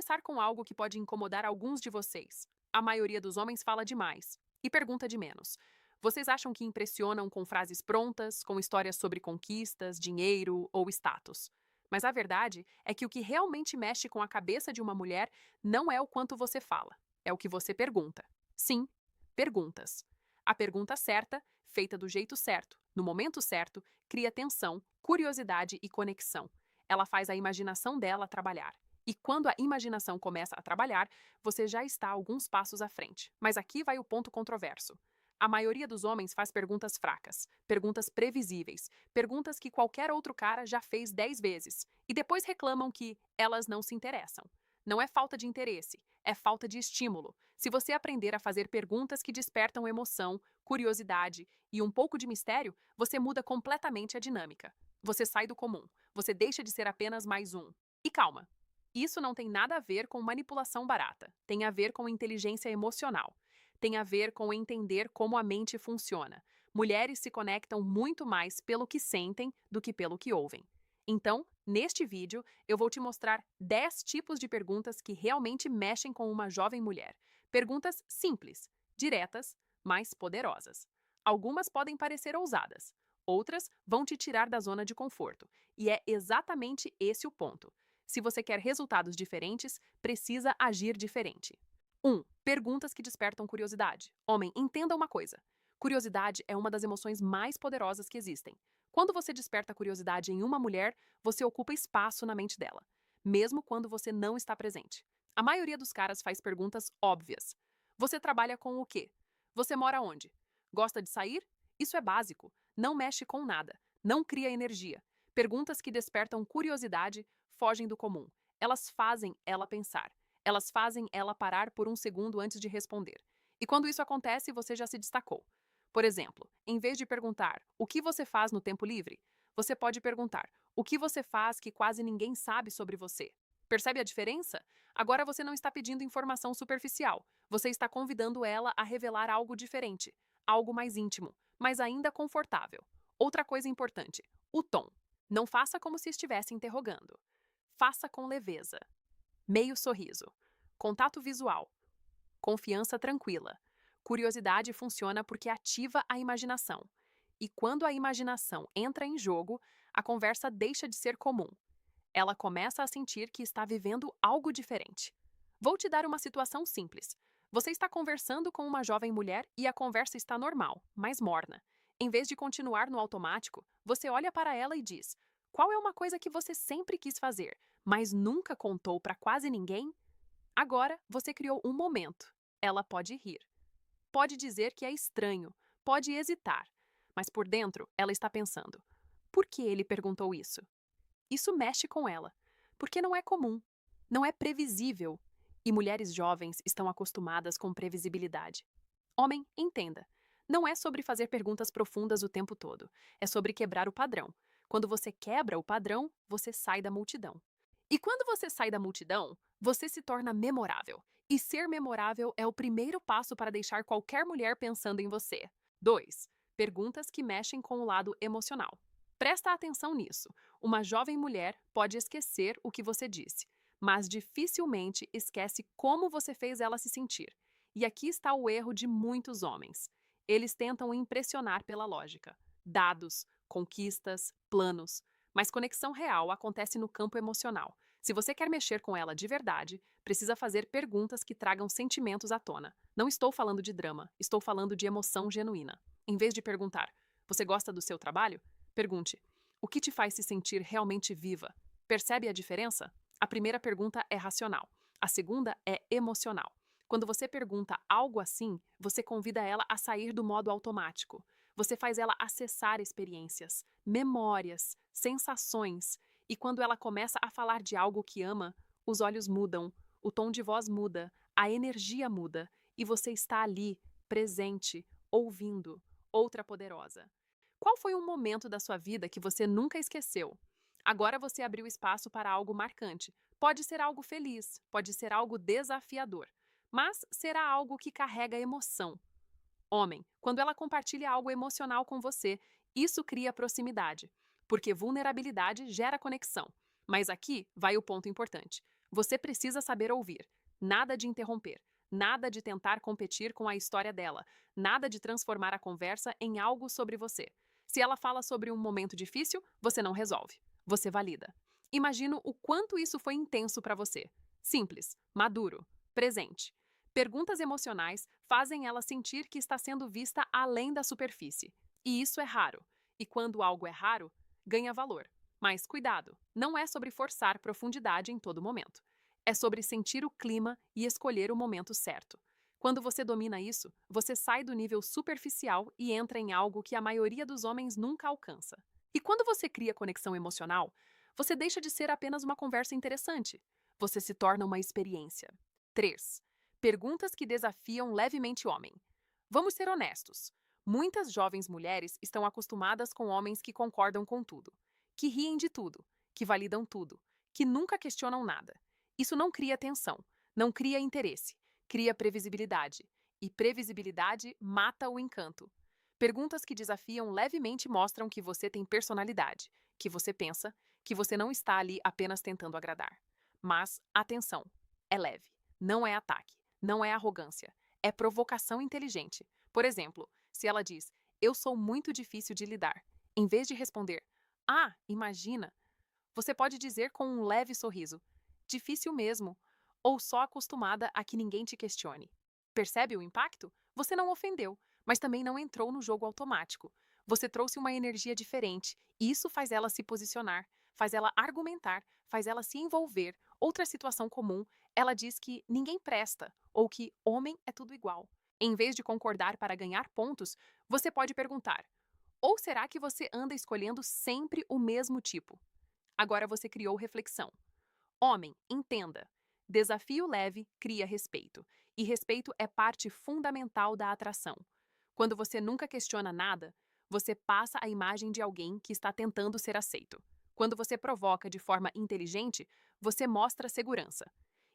começar com algo que pode incomodar alguns de vocês. A maioria dos homens fala demais e pergunta de menos. Vocês acham que impressionam com frases prontas, com histórias sobre conquistas, dinheiro ou status. Mas a verdade é que o que realmente mexe com a cabeça de uma mulher não é o quanto você fala, é o que você pergunta. Sim, perguntas. A pergunta certa, feita do jeito certo, no momento certo, cria tensão, curiosidade e conexão. Ela faz a imaginação dela trabalhar. E quando a imaginação começa a trabalhar, você já está alguns passos à frente. Mas aqui vai o ponto controverso. A maioria dos homens faz perguntas fracas, perguntas previsíveis, perguntas que qualquer outro cara já fez 10 vezes, e depois reclamam que elas não se interessam. Não é falta de interesse, é falta de estímulo. Se você aprender a fazer perguntas que despertam emoção, curiosidade e um pouco de mistério, você muda completamente a dinâmica. Você sai do comum, você deixa de ser apenas mais um. E calma, isso não tem nada a ver com manipulação barata, tem a ver com inteligência emocional. Tem a ver com entender como a mente funciona. Mulheres se conectam muito mais pelo que sentem do que pelo que ouvem. Então, neste vídeo, eu vou te mostrar 10 tipos de perguntas que realmente mexem com uma jovem mulher. Perguntas simples, diretas, mas poderosas. Algumas podem parecer ousadas, outras vão te tirar da zona de conforto. E é exatamente esse o ponto. Se você quer resultados diferentes, precisa agir diferente. 1. Perguntas que despertam curiosidade. Homem, entenda uma coisa. Curiosidade é uma das emoções mais poderosas que existem. Quando você desperta curiosidade em uma mulher, você ocupa espaço na mente dela, mesmo quando você não está presente. A maioria dos caras faz perguntas óbvias. Você trabalha com o quê? Você mora onde? Gosta de sair? Isso é básico. Não mexe com nada. Não cria energia. Perguntas que despertam curiosidade fogem do comum. Elas fazem ela pensar. Elas fazem ela parar por um segundo antes de responder. E quando isso acontece, você já se destacou. Por exemplo, em vez de perguntar o que você faz no tempo livre, você pode perguntar o que você faz que quase ninguém sabe sobre você. Percebe a diferença? Agora você não está pedindo informação superficial. Você está convidando ela a revelar algo diferente, algo mais íntimo, mas ainda confortável. Outra coisa importante: o tom. Não faça como se estivesse interrogando. Faça com leveza. Meio sorriso. Contato visual. Confiança tranquila. Curiosidade funciona porque ativa a imaginação. E quando a imaginação entra em jogo, a conversa deixa de ser comum. Ela começa a sentir que está vivendo algo diferente. Vou te dar uma situação simples. Você está conversando com uma jovem mulher e a conversa está normal, mas morna. Em vez de continuar no automático, você olha para ela e diz: qual é uma coisa que você sempre quis fazer, mas nunca contou para quase ninguém? Agora você criou um momento. Ela pode rir. Pode dizer que é estranho, pode hesitar, mas por dentro ela está pensando: por que ele perguntou isso? Isso mexe com ela, porque não é comum, não é previsível. E mulheres jovens estão acostumadas com previsibilidade. Homem, entenda. Não é sobre fazer perguntas profundas o tempo todo. É sobre quebrar o padrão. Quando você quebra o padrão, você sai da multidão. E quando você sai da multidão, você se torna memorável. E ser memorável é o primeiro passo para deixar qualquer mulher pensando em você. 2. Perguntas que mexem com o lado emocional. Presta atenção nisso. Uma jovem mulher pode esquecer o que você disse, mas dificilmente esquece como você fez ela se sentir. E aqui está o erro de muitos homens. Eles tentam impressionar pela lógica. Dados, conquistas, planos. Mas conexão real acontece no campo emocional. Se você quer mexer com ela de verdade, precisa fazer perguntas que tragam sentimentos à tona. Não estou falando de drama, estou falando de emoção genuína. Em vez de perguntar: você gosta do seu trabalho? Pergunte: o que te faz se sentir realmente viva? Percebe a diferença? A primeira pergunta é racional, a segunda é emocional. Quando você pergunta algo assim, você convida ela a sair do modo automático. Você faz ela acessar experiências, memórias, sensações. E quando ela começa a falar de algo que ama, os olhos mudam, o tom de voz muda, a energia muda, e você está ali, presente, ouvindo. Outra poderosa. Qual foi um momento da sua vida que você nunca esqueceu? Agora você abriu espaço para algo marcante. Pode ser algo feliz, pode ser algo desafiador, mas será algo que carrega emoção. Homem, quando ela compartilha algo emocional com você, isso cria proximidade, porque vulnerabilidade gera conexão. Mas aqui vai o ponto importante. Você precisa saber ouvir, nada de interromper, nada de tentar competir com a história dela, nada de transformar a conversa em algo sobre você. Se ela fala sobre um momento difícil, você não resolve, você valida. Imagino o quanto isso foi intenso para você. Simples, maduro, presente. Perguntas emocionais fazem ela sentir que está sendo vista além da superfície. E isso é raro. E quando algo é raro, ganha valor. Mas cuidado, não é sobre forçar profundidade em todo momento. É sobre sentir o clima e escolher o momento certo. Quando você domina isso, você sai do nível superficial e entra em algo que a maioria dos homens nunca alcança. E quando você cria conexão emocional, você deixa de ser apenas uma conversa interessante. Você se torna uma experiência. 3. Perguntas que desafiam levemente o homem. Vamos ser honestos. Muitas jovens mulheres estão acostumadas com homens que concordam com tudo, que riem de tudo, que validam tudo, que nunca questionam nada. Isso não cria tensão, não cria interesse, cria previsibilidade. E previsibilidade mata o encanto. Perguntas que desafiam levemente mostram que você tem personalidade, que você pensa, que você não está ali apenas tentando agradar. Mas, atenção, é leve, não é ataque, não é arrogância, é provocação inteligente. Por exemplo, se ela diz, eu sou muito difícil de lidar, em vez de responder, ah, imagina, você pode dizer com um leve sorriso, difícil mesmo, ou só acostumada a que ninguém te questione. Percebe o impacto? Você não ofendeu, mas também não entrou no jogo automático. Você trouxe uma energia diferente, e isso faz ela se posicionar, faz ela argumentar, faz ela se envolver. Outra situação comum, ela diz que ninguém presta, ou que homem é tudo igual. Em vez de concordar para ganhar pontos, você pode perguntar: ou será que você anda escolhendo sempre o mesmo tipo? Agora você criou reflexão. Homem, entenda. Desafio leve cria respeito, e respeito é parte fundamental da atração. Quando você nunca questiona nada, você passa a imagem de alguém que está tentando ser aceito. Quando você provoca de forma inteligente, você mostra segurança.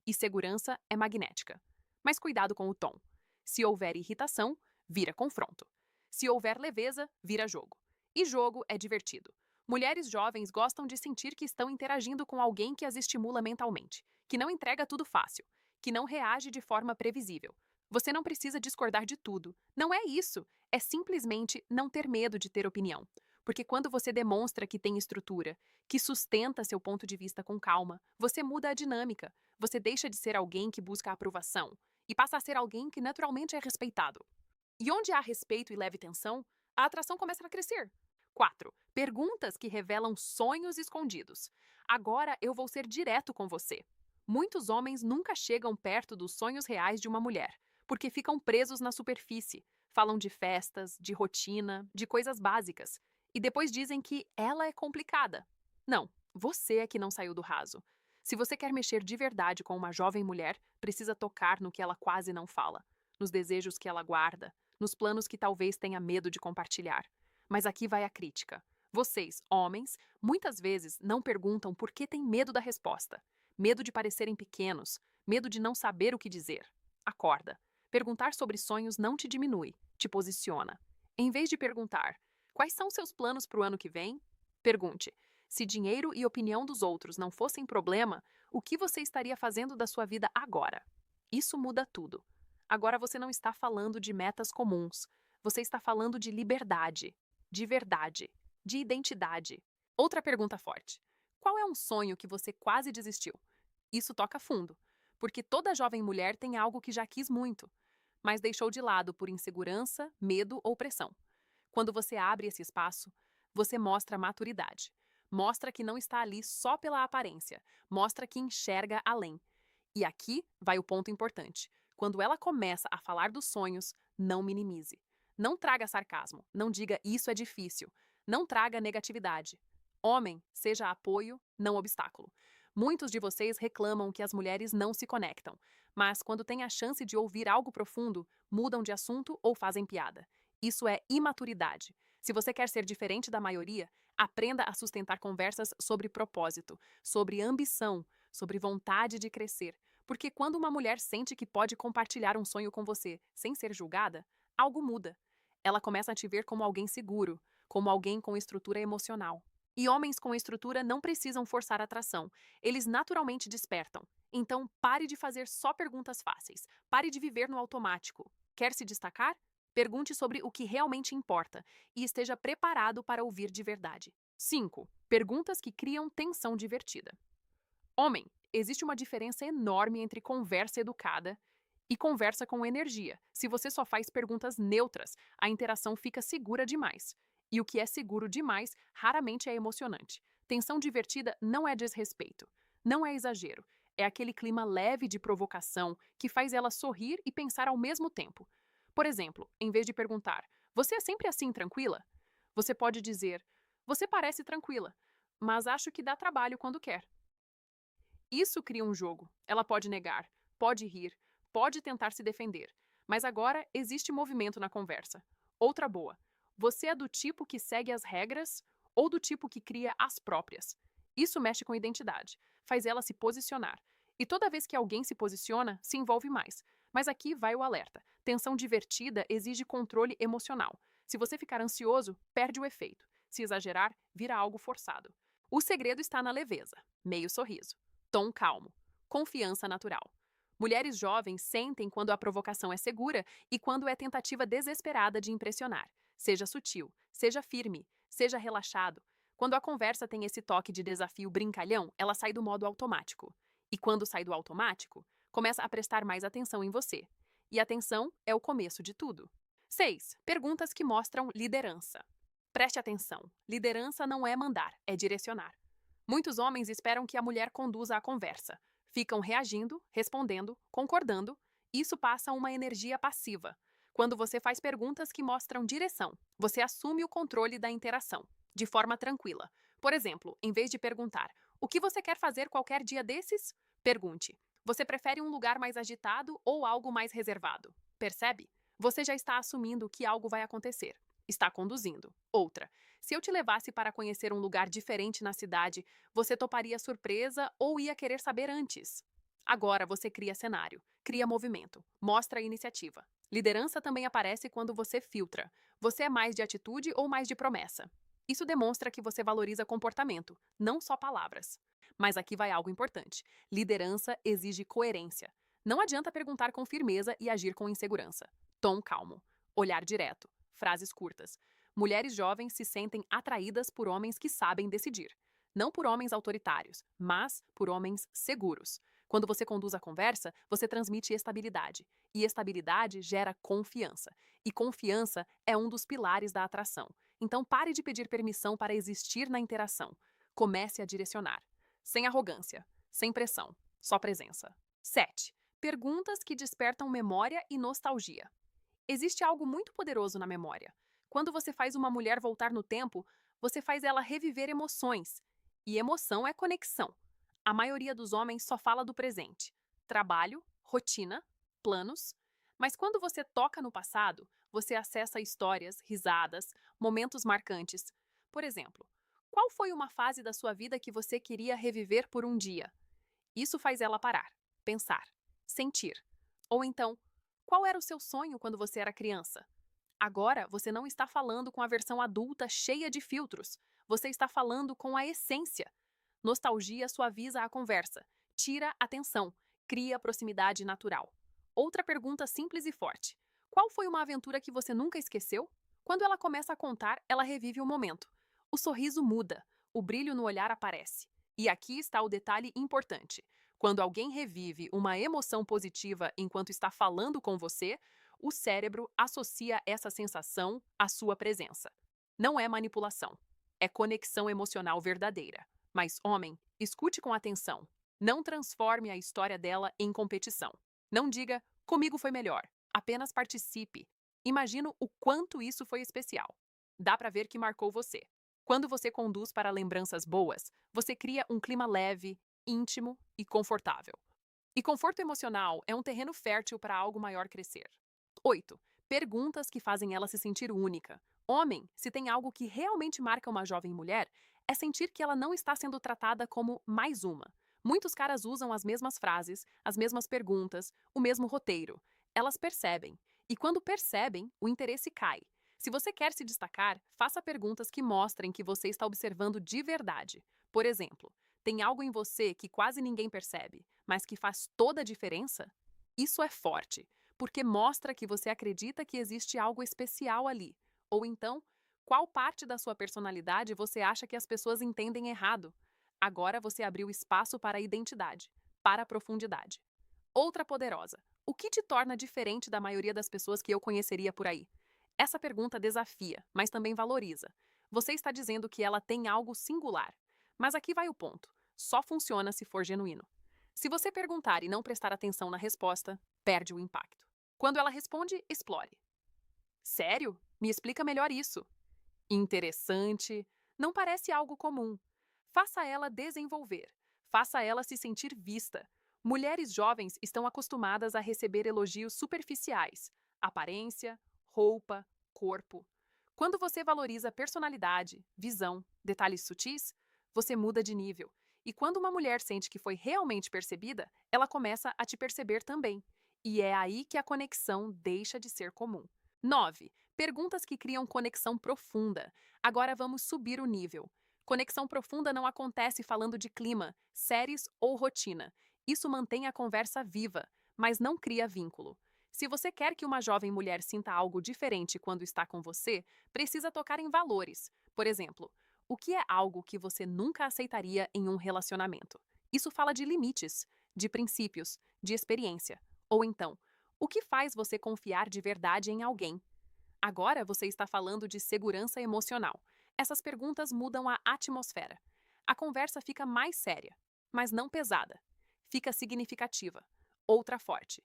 E segurança é magnética. Mas cuidado com o tom. Se houver irritação, vira confronto. Se houver leveza, vira jogo. E jogo é divertido. Mulheres jovens gostam de sentir que estão interagindo com alguém que as estimula mentalmente, que não entrega tudo fácil, que não reage de forma previsível. Você não precisa discordar de tudo. Não é isso. É simplesmente não ter medo de ter opinião. Porque quando você demonstra que tem estrutura, que sustenta seu ponto de vista com calma, você muda a dinâmica. Você deixa de ser alguém que busca aprovação e passa a ser alguém que naturalmente é respeitado. E onde há respeito e leve tensão, a atração começa a crescer. 4. Perguntas que revelam sonhos escondidos. Agora eu vou ser direto com você. Muitos homens nunca chegam perto dos sonhos reais de uma mulher, porque ficam presos na superfície. Falam de festas, de rotina, de coisas básicas. E depois dizem que ela é complicada. Não, você é que não saiu do raso. Se você quer mexer de verdade com uma jovem mulher, precisa tocar no que ela quase não fala, nos desejos que ela guarda, nos planos que talvez tenha medo de compartilhar. Mas aqui vai a crítica. Vocês, homens, muitas vezes não perguntam por que têm medo da resposta. Medo de parecerem pequenos, medo de não saber o que dizer. Acorda. Perguntar sobre sonhos não te diminui, te posiciona. Em vez de perguntar, quais são seus planos para o ano que vem? Pergunte, se dinheiro e opinião dos outros não fossem problema, o que você estaria fazendo da sua vida agora? Isso muda tudo. Agora você não está falando de metas comuns. Você está falando de liberdade, de verdade, de identidade. Outra pergunta forte. Qual é um sonho que você quase desistiu? Isso toca fundo, porque toda jovem mulher tem algo que já quis muito, mas deixou de lado por insegurança, medo ou pressão. Quando você abre esse espaço, você mostra maturidade. Mostra que não está ali só pela aparência, mostra que enxerga além. E aqui vai o ponto importante. Quando ela começa a falar dos sonhos, não minimize. Não traga sarcasmo, não diga isso é difícil, não traga negatividade. Homem, seja apoio, não obstáculo. Muitos de vocês reclamam que as mulheres não se conectam, mas quando têm a chance de ouvir algo profundo, mudam de assunto ou fazem piada. Isso é imaturidade. Se você quer ser diferente da maioria, aprenda a sustentar conversas sobre propósito, sobre ambição, sobre vontade de crescer. Porque quando uma mulher sente que pode compartilhar um sonho com você sem ser julgada, algo muda. Ela começa a te ver como alguém seguro, como alguém com estrutura emocional. E homens com estrutura não precisam forçar a atração, eles naturalmente despertam. Então, pare de fazer só perguntas fáceis. Pare de viver no automático. Quer se destacar? Pergunte sobre o que realmente importa e esteja preparado para ouvir de verdade. 5. Perguntas que criam tensão divertida. Homem, existe uma diferença enorme entre conversa educada e conversa com energia. Se você só faz perguntas neutras, a interação fica segura demais. E o que é seguro demais raramente é emocionante. Tensão divertida não é desrespeito, não é exagero. É aquele clima leve de provocação que faz ela sorrir e pensar ao mesmo tempo. Por exemplo, em vez de perguntar, você é sempre assim tranquila? Você pode dizer, você parece tranquila, mas acho que dá trabalho quando quer. Isso cria um jogo. Ela pode negar, pode rir, pode tentar se defender. Mas agora existe movimento na conversa. Outra boa. Você é do tipo que segue as regras ou do tipo que cria as próprias? Isso mexe com identidade, faz ela se posicionar. E toda vez que alguém se posiciona, se envolve mais. Mas aqui vai o alerta. Tensão divertida exige controle emocional. Se você ficar ansioso, perde o efeito. Se exagerar, vira algo forçado. O segredo está na leveza, meio sorriso. Tom calmo. Confiança natural. Mulheres jovens sentem quando a provocação é segura e quando é tentativa desesperada de impressionar. Seja sutil, seja firme, seja relaxado. Quando a conversa tem esse toque de desafio brincalhão, ela sai do modo automático. E quando sai do automático, começa a prestar mais atenção em você. E atenção é o começo de tudo. 6. Perguntas que mostram liderança. Preste atenção. Liderança não é mandar, é direcionar. Muitos homens esperam que a mulher conduza a conversa. Ficam reagindo, respondendo, concordando. Isso passa uma energia passiva. Quando você faz perguntas que mostram direção, você assume o controle da interação, de forma tranquila. Por exemplo, em vez de perguntar: o que você quer fazer qualquer dia desses? Pergunte: você prefere um lugar mais agitado ou algo mais reservado? Percebe? Você já está assumindo que algo vai acontecer. Está conduzindo. Outra: se eu te levasse para conhecer um lugar diferente na cidade, você toparia surpresa ou ia querer saber antes? Agora você cria cenário, cria movimento, mostra a iniciativa. Liderança também aparece quando você filtra. Você é mais de atitude ou mais de promessa? Isso demonstra que você valoriza comportamento, não só palavras. Mas aqui vai algo importante. Liderança exige coerência. Não adianta perguntar com firmeza e agir com insegurança. Tom calmo, olhar direto, frases curtas. Mulheres jovens se sentem atraídas por homens que sabem decidir. Não por homens autoritários, mas por homens seguros. Quando você conduz a conversa, você transmite estabilidade. E estabilidade gera confiança. E confiança é um dos pilares da atração. Então pare de pedir permissão para existir na interação. Comece a direcionar. Sem arrogância, sem pressão, só presença. 7. Perguntas que despertam memória e nostalgia. Existe algo muito poderoso na memória. Quando você faz uma mulher voltar no tempo, você faz ela reviver emoções. E emoção é conexão. A maioria dos homens só fala do presente: trabalho, rotina, planos. Mas quando você toca no passado, você acessa histórias, risadas, momentos marcantes. Por exemplo, qual foi uma fase da sua vida que você queria reviver por um dia? Isso faz ela parar, pensar, sentir. Ou então, qual era o seu sonho quando você era criança? Agora você não está falando com a versão adulta cheia de filtros. Você está falando com a essência. Nostalgia suaviza a conversa, tira a tensão, cria proximidade natural. Outra pergunta simples e forte: qual foi uma aventura que você nunca esqueceu? Quando ela começa a contar, ela revive o momento. O sorriso muda, o brilho no olhar aparece. E aqui está o detalhe importante. Quando alguém revive uma emoção positiva enquanto está falando com você, o cérebro associa essa sensação à sua presença. Não é manipulação, é conexão emocional verdadeira. Mas, homem, escute com atenção. Não transforme a história dela em competição. Não diga, comigo foi melhor. Apenas participe. Imagino o quanto isso foi especial. Dá para ver que marcou você. Quando você conduz para lembranças boas, você cria um clima leve, íntimo e confortável. E conforto emocional é um terreno fértil para algo maior crescer. 8. Perguntas que fazem ela se sentir única. Homem, se tem algo que realmente marca uma jovem mulher, é sentir que ela não está sendo tratada como mais uma. Muitos caras usam as mesmas frases, as mesmas perguntas, o mesmo roteiro. Elas percebem. E quando percebem, o interesse cai. Se você quer se destacar, faça perguntas que mostrem que você está observando de verdade. Por exemplo, tem algo em você que quase ninguém percebe, mas que faz toda a diferença? Isso é forte, porque mostra que você acredita que existe algo especial ali. Ou então, qual parte da sua personalidade você acha que as pessoas entendem errado? Agora você abriu espaço para a identidade, para a profundidade. Outra poderosa. O que te torna diferente da maioria das pessoas que eu conheceria por aí? Essa pergunta desafia, mas também valoriza. Você está dizendo que ela tem algo singular. Mas aqui vai o ponto. Só funciona se for genuíno. Se você perguntar e não prestar atenção na resposta, perde o impacto. Quando ela responde, explore. Sério? Me explica melhor isso. Interessante. Não parece algo comum. Faça ela desenvolver. Faça ela se sentir vista. Mulheres jovens estão acostumadas a receber elogios superficiais: aparência, roupa, corpo. Quando você valoriza personalidade, visão, detalhes sutis, você muda de nível. E quando uma mulher sente que foi realmente percebida, ela começa a te perceber também. E é aí que a conexão deixa de ser comum. 9. Perguntas que criam conexão profunda. Agora vamos subir o nível. Conexão profunda não acontece falando de clima, séries ou rotina. Isso mantém a conversa viva, mas não cria vínculo. Se você quer que uma jovem mulher sinta algo diferente quando está com você, precisa tocar em valores. Por exemplo, o que é algo que você nunca aceitaria em um relacionamento? Isso fala de limites, de princípios, de experiência. Ou então, o que faz você confiar de verdade em alguém? Agora você está falando de segurança emocional. Essas perguntas mudam a atmosfera. A conversa fica mais séria, mas não pesada. Fica significativa. Outra forte.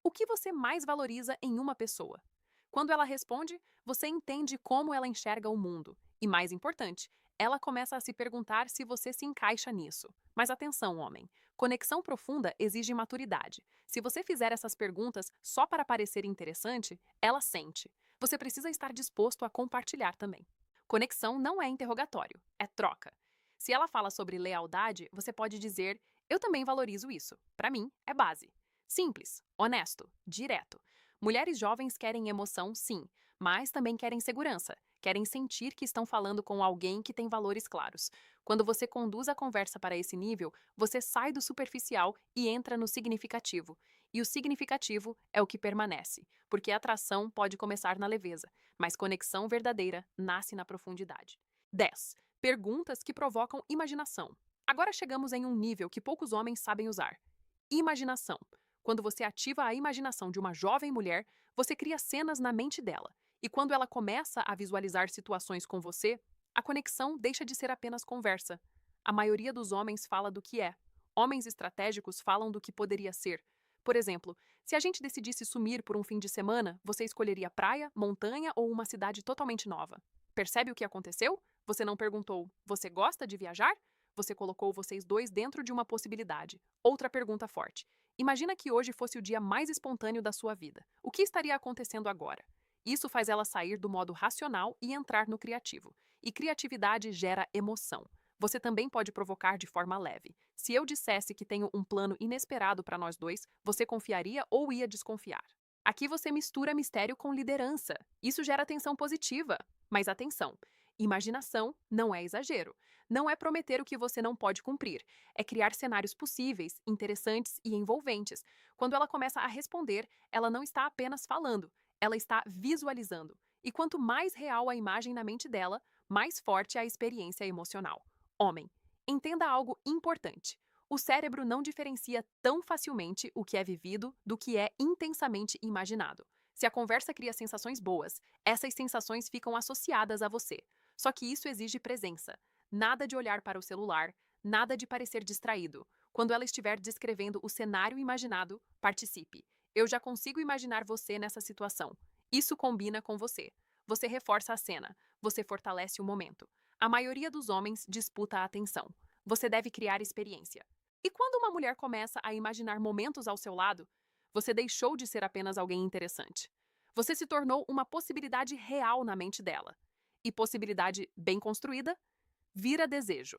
O que você mais valoriza em uma pessoa? Quando ela responde, você entende como ela enxerga o mundo. E mais importante, ela começa a se perguntar se você se encaixa nisso. Mas atenção, homem. Conexão profunda exige maturidade. Se você fizer essas perguntas só para parecer interessante, ela sente. Você precisa estar disposto a compartilhar também. Conexão não é interrogatório, é troca. Se ela fala sobre lealdade, você pode dizer: eu também valorizo isso. Para mim, é base. Simples, honesto, direto. Mulheres jovens querem emoção, sim, mas também querem segurança. Querem sentir que estão falando com alguém que tem valores claros. Quando você conduz a conversa para esse nível, você sai do superficial e entra no significativo. E o significativo é o que permanece, porque a atração pode começar na leveza, mas conexão verdadeira nasce na profundidade. 10. Perguntas que provocam imaginação. Agora chegamos em um nível que poucos homens sabem usar: imaginação. Quando você ativa a imaginação de uma jovem mulher, você cria cenas na mente dela. E quando ela começa a visualizar situações com você, a conexão deixa de ser apenas conversa. A maioria dos homens fala do que é. Homens estratégicos falam do que poderia ser. Por exemplo, se a gente decidisse sumir por um fim de semana, você escolheria praia, montanha ou uma cidade totalmente nova. Percebe o que aconteceu? Você não perguntou: você gosta de viajar? Você colocou vocês dois dentro de uma possibilidade. Outra pergunta forte: imagina que hoje fosse o dia mais espontâneo da sua vida. O que estaria acontecendo agora? Isso faz ela sair do modo racional e entrar no criativo. E criatividade gera emoção. Você também pode provocar de forma leve. Se eu dissesse que tenho um plano inesperado para nós dois, você confiaria ou ia desconfiar? Aqui você mistura mistério com liderança. Isso gera tensão positiva. Mas atenção, imaginação não é exagero. Não é prometer o que você não pode cumprir. É criar cenários possíveis, interessantes e envolventes. Quando ela começa a responder, ela não está apenas falando, ela está visualizando. E quanto mais real a imagem na mente dela, mais forte é a experiência emocional. Homem, entenda algo importante. O cérebro não diferencia tão facilmente o que é vivido do que é intensamente imaginado. Se a conversa cria sensações boas, essas sensações ficam associadas a você. Só que isso exige presença. Nada de olhar para o celular, nada de parecer distraído. Quando ela estiver descrevendo o cenário imaginado, participe. Eu já consigo imaginar você nessa situação. Isso combina com você. Você reforça a cena. Você fortalece o momento. A maioria dos homens disputa a atenção. Você deve criar experiência. E quando uma mulher começa a imaginar momentos ao seu lado, você deixou de ser apenas alguém interessante. Você se tornou uma possibilidade real na mente dela. E possibilidade bem construída vira desejo.